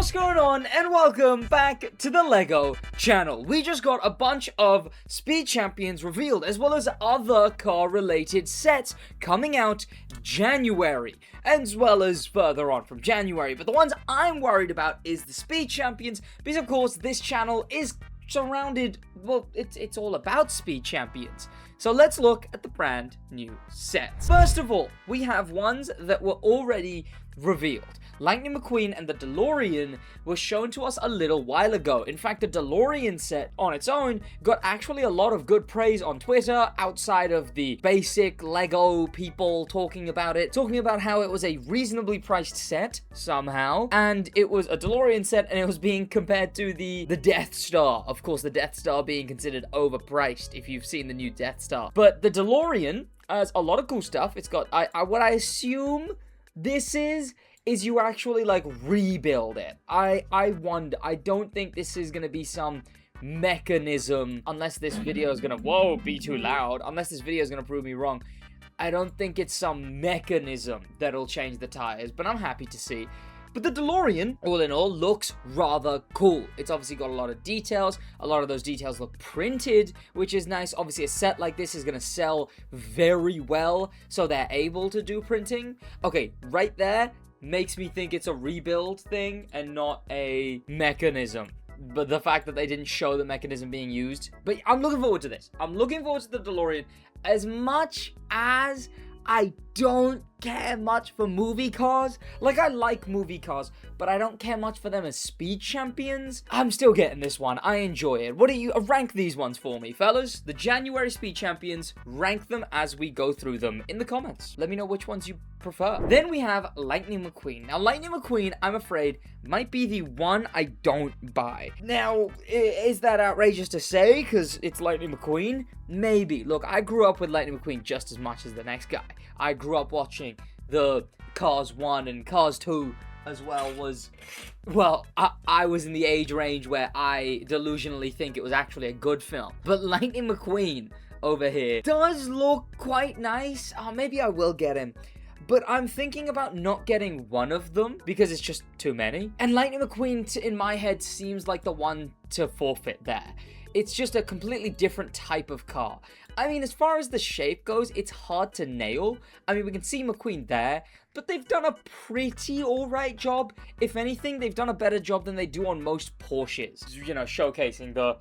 What's going on, and welcome back to the LEGO channel. We just got a bunch of Speed Champions revealed, as well as other car-related sets coming out January, as well as further on from January. But the ones I'm worried about is the Speed Champions, because of course this channel is surrounded, well, it's all about Speed Champions. So let's look at the brand new sets. First of all, we have ones that were already revealed. Lightning McQueen and the DeLorean were shown to us a little while ago. In fact, the DeLorean set on its own got actually a lot of good praise on Twitter, outside of the basic LEGO people talking about it, talking about how it was a reasonably priced set, somehow, and it was a DeLorean set, and it was being compared to the Death Star. Of course, the Death Star being considered overpriced, if you've seen the new Death Star. But the DeLorean has a lot of cool stuff. It's got, what I assume this is you actually, like, rebuild it. I wonder, I don't think this is gonna be some mechanism, unless this video is gonna, whoa, be too loud, unless this video is gonna prove me wrong. I don't think it's some mechanism that'll change the tires, but I'm happy to see. But the DeLorean, all in all, looks rather cool. It's obviously got a lot of details. A lot of those details look printed, which is nice. Obviously, a set like this is going to sell very well, so they're able to do printing. Okay, right there makes me think it's a rebuild thing and not a mechanism. But the fact that they didn't show the mechanism being used. But I'm looking forward to this. I'm looking forward to the DeLorean as much as I don't care much for movie cars. Like, I like movie cars, but I don't care much for them as Speed Champions. I'm still getting this one. I enjoy it. What do you rank these ones for me, fellas? The January Speed Champions, rank them as we go through them in the comments. Let me know which ones you prefer. Then we have Lightning McQueen. Now, Lightning McQueen, I'm afraid, might be the one I don't buy. Now, is that outrageous to say because it's Lightning McQueen? Maybe. Look, I grew up with Lightning McQueen just as much as the next guy. I grew up watching the Cars 1 and Cars 2 as well. I was in the age range where I delusionally think it was actually a good film. But Lightning McQueen over here does look quite nice. Maybe I will get him. But I'm thinking about not getting one of them because it's just too many. And Lightning McQueen, in my head, seems like the one to forfeit there. It's just a completely different type of car. I mean, as far as the shape goes, it's hard to nail. I mean, we can see McQueen there, but they've done a pretty alright job. If anything, they've done a better job than they do on most Porsches. You know, showcasing the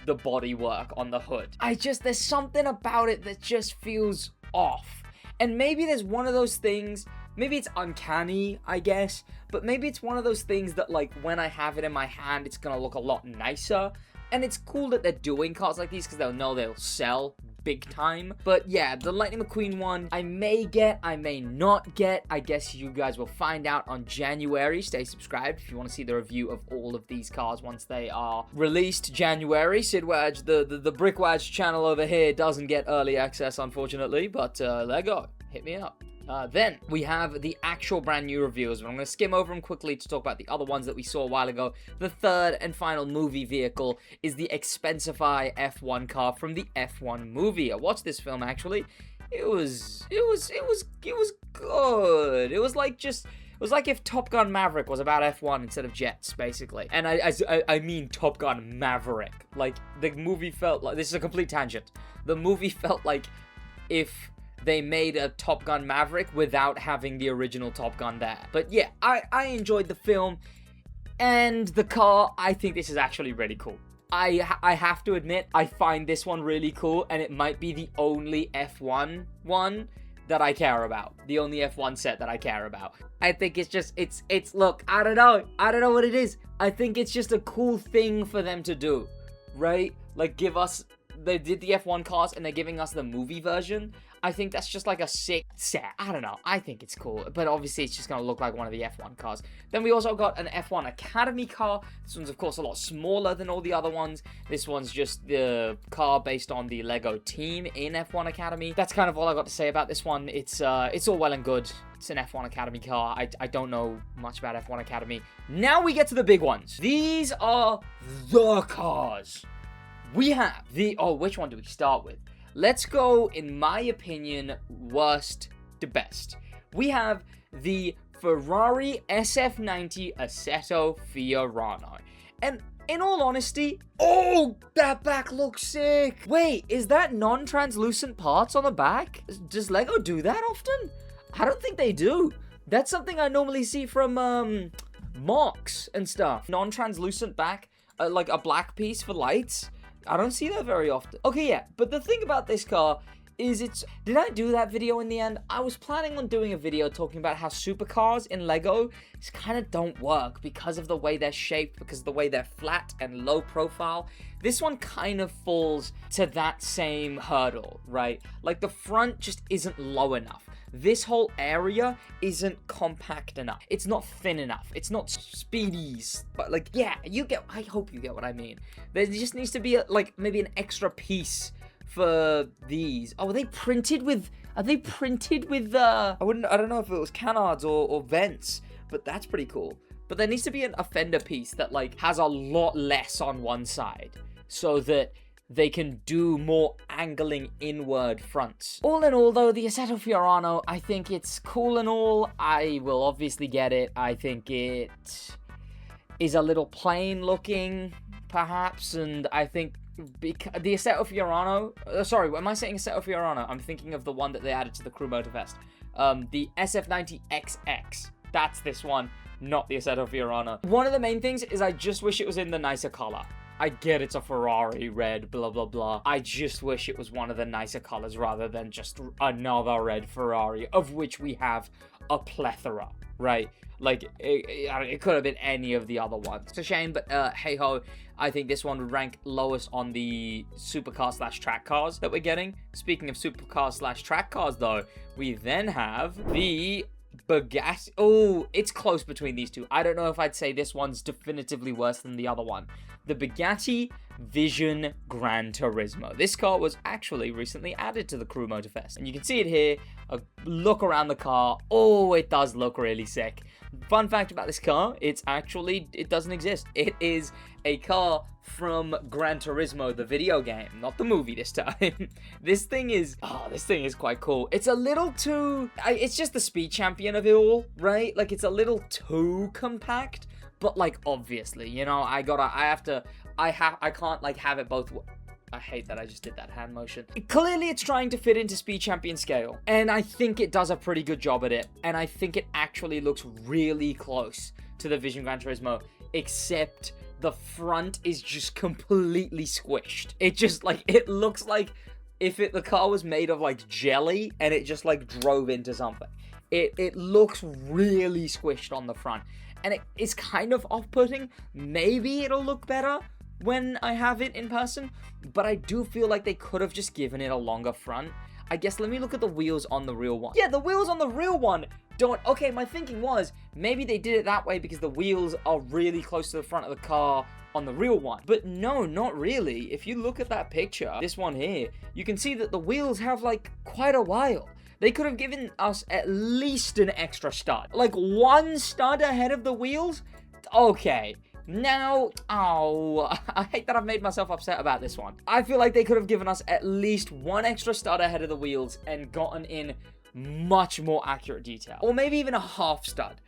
bodywork on the hood. There's something about it that just feels off. And maybe there's one of those things, maybe it's uncanny, I guess, but maybe it's one of those things that, like, when I have it in my hand, it's gonna look a lot nicer. And it's cool that they're doing cars like these because they'll know they'll sell big time. But yeah, the Lightning McQueen one, I may get, I may not get. I guess you guys will find out on January. Stay subscribed if you want to see the review of all of these cars once they are released January. Sid Wadge, the Brick Wadge channel over here doesn't get early access, unfortunately. But Lego, hit me up. Then we have the actual brand new reviews, but I'm going to skim over them quickly to talk about the other ones that we saw a while ago. The third and final movie vehicle is the Expensify F1 car from the F1 movie. I watched this film actually. It was good. It was like if Top Gun Maverick was about F1 instead of jets, basically. And I mean Top Gun Maverick. Like, the movie felt like, this is a complete tangent. The movie felt like if they made a Top Gun Maverick without having the original Top Gun there. But yeah, I enjoyed the film and the car. I think this is actually really cool. I have to admit, I find this one really cool, and it might be the only F1 one that I care about. The only F1 set that I care about. I think it's just, look, I don't know what it is. I think it's just a cool thing for them to do, right? Like, they did the F1 cars and they're giving us the movie version. I think that's just like a sick set. I don't know. I think it's cool. But obviously, it's just going to look like one of the F1 cars. Then we also got an F1 Academy car. This one's, of course, a lot smaller than all the other ones. This one's just the car based on the LEGO team in F1 Academy. That's kind of all I got to say about this one. It's all well and good. It's an F1 Academy car. I don't know much about F1 Academy. Now we get to the big ones. These are the cars. We have the... Oh, which one do we start with? Let's go, in my opinion, worst to best. We have the Ferrari SF90 Assetto Fiorano. And in all honesty, oh, that back looks sick. Wait, is that non-translucent parts on the back? Does Lego do that often? I don't think they do. That's something I normally see from, Mox and stuff. Non-translucent back, like a black piece for lights. I don't see that very often. Okay, yeah, but the thing about this car is did I do that video in the end? I was planning on doing a video talking about how supercars in Lego just kind of don't work because of the way they're shaped, because of the way they're flat and low profile. This one kind of falls to that same hurdle, right? Like the front just isn't low enough. This whole area isn't compact enough. It's not thin enough. It's not speedy. But like, yeah, I hope you get what I mean. There just needs to be like maybe an extra piece for these. Oh, are they printed with I don't know if it was canards or vents, but that's pretty cool. But there needs to be a fender piece that like has a lot less on one side so that they can do more angling inward fronts. All in all though, the Assetto Fiorano, I think it's cool and all. I will obviously get it. I think it is a little plain looking, perhaps, and I think the Assetto Fiorano, sorry, am I saying Assetto Fiorano? I'm thinking of the one that they added to the Crew Motorfest. The SF90 XX. That's this one, not the Assetto Fiorano. One of the main things is I just wish it was in the nicer color. I get it's a Ferrari red, blah, blah, blah. I just wish it was one of the nicer colors rather than just another red Ferrari, of which we have a plethora, right? Like, it could have been any of the other ones. It's a shame, but hey-ho, I think this one would rank lowest on the supercar/track cars that we're getting. Speaking of supercar/track cars, though, we then have the Bugatti. Oh, it's close between these two. I don't know if I'd say this one's definitively worse than the other one. The Bugatti Vision Gran Turismo. This car was actually recently added to the Crew Motorfest. And you can see it here. A look around the car. Oh, it does look really sick. Fun fact about this car, it doesn't exist. It is a car from Gran Turismo, the video game, not the movie this time. This thing is quite cool. It's a little too, it's just the speed champion of it all, right? Like, it's a little too compact, but like, obviously, you know, I can't like have it both ways. I hate that I just did that hand motion. Clearly, it's trying to fit into Speed Champion scale, and I think it does a pretty good job at it, and I think it actually looks really close to the Vision Gran Turismo, except the front is just completely squished. It looks like if the car was made of, like, jelly, and it just, like, drove into something. It looks really squished on the front, and it's kind of off-putting. Maybe it'll look better when I have it in person, but I do feel like they could have just given it a longer front. I guess let me look at the wheels on the real one. Yeah, the wheels on the real one don't... Okay, my thinking was maybe they did it that way because the wheels are really close to the front of the car on the real one. But no, not really. If you look at that picture, this one here, you can see that the wheels have like quite a while. They could have given us at least an extra stud. Like one stud ahead of the wheels? Okay. Now, I hate that I've made myself upset about this one. I feel like they could have given us at least one extra stud ahead of the wheels and gotten in much more accurate detail. Or maybe even a half stud,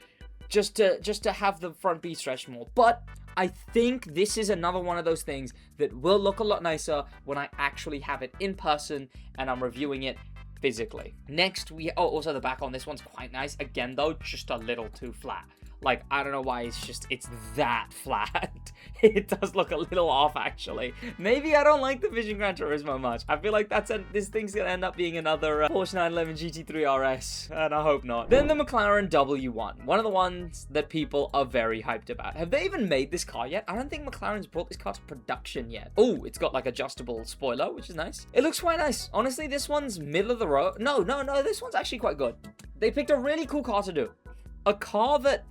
just to have the front be stretched more. But I think this is another one of those things that will look a lot nicer when I actually have it in person and I'm reviewing it physically. Next, also the back on this one's quite nice. Again, though, just a little too flat. Like, I don't know why it's that flat. It does look a little off, actually. Maybe I don't like the Vision Gran Turismo much. I feel like this thing's gonna end up being another Porsche 911 GT3 RS, and I hope not. Then the McLaren W1, one of the ones that people are very hyped about. Have they even made this car yet? I don't think McLaren's brought this car to production yet. Oh, it's got like adjustable spoiler, which is nice. It looks quite nice. Honestly, this one's middle of the road. No, this one's actually quite good. They picked a really cool car to do. A car that...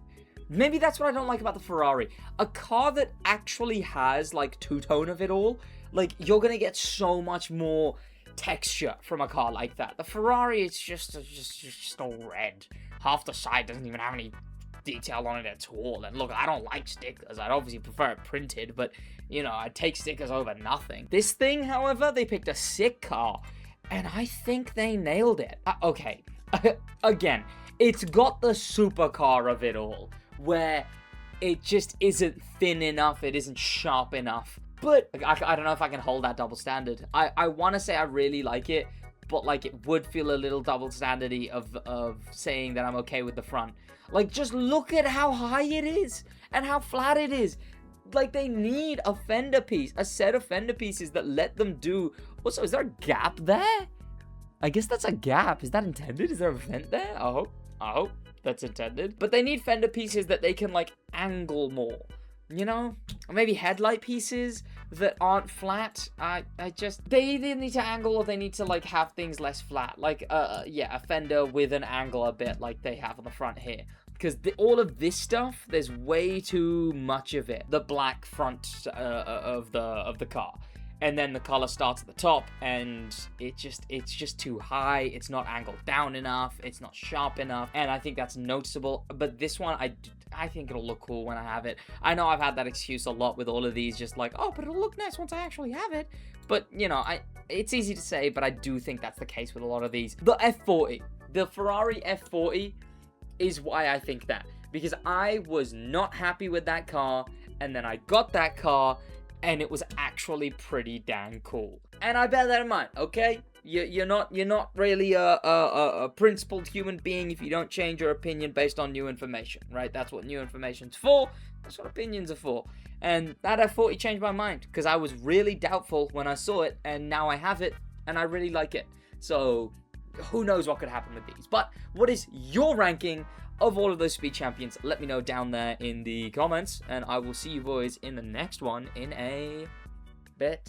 Maybe that's what I don't like about the Ferrari. A car that actually has, like, two-tone of it all. Like, you're gonna get so much more texture from a car like that. The Ferrari, it's just all red. Half the side doesn't even have any detail on it at all. And look, I don't like stickers. I'd obviously prefer it printed, but, you know, I'd take stickers over nothing. This thing, however, they picked a sick car, and I think they nailed it. Okay. Again, It's got the supercar of it all, where it just isn't thin enough, it isn't sharp enough. But I don't know if I can hold that double standard. I want to say I really like it, but like it would feel a little double standardy of saying that I'm okay with the front. Like, just look at how high it is and how flat it is. Like, they need a fender piece, a set of fender pieces that let them do. Also, is there a gap there? I guess that's a gap. Is that intended? Is there a vent there? I hope that's intended. But they need fender pieces that they can, like, angle more. You know? Or maybe headlight pieces that aren't flat. They either need to angle or they need to, like, have things less flat. Like, yeah, a fender with an angle a bit like they have on the front here. Because all of this stuff, there's way too much of it. The black front of the car. And then the color starts at the top, and it's just too high. It's not angled down enough. It's not sharp enough, and I think that's noticeable. But this one, I think it'll look cool when I have it. I know I've had that excuse a lot with all of these, just like, oh, but it'll look nice once I actually have it. But, you know, it's easy to say, but I do think that's the case with a lot of these. The F40, the Ferrari F40 is why I think that. Because I was not happy with that car, and then I got that car, and it was actually pretty dang cool. And I bear that in mind, okay? You're not really a principled human being if you don't change your opinion based on new information, right? That's what new information's for. That's what opinions are for. And that F40 changed my mind, because I was really doubtful when I saw it, and now I have it, and I really like it. So, who knows what could happen with these. But what is your ranking of all of those speed champions? Let me know down there in the comments, and I will see you boys in the next one in a bit.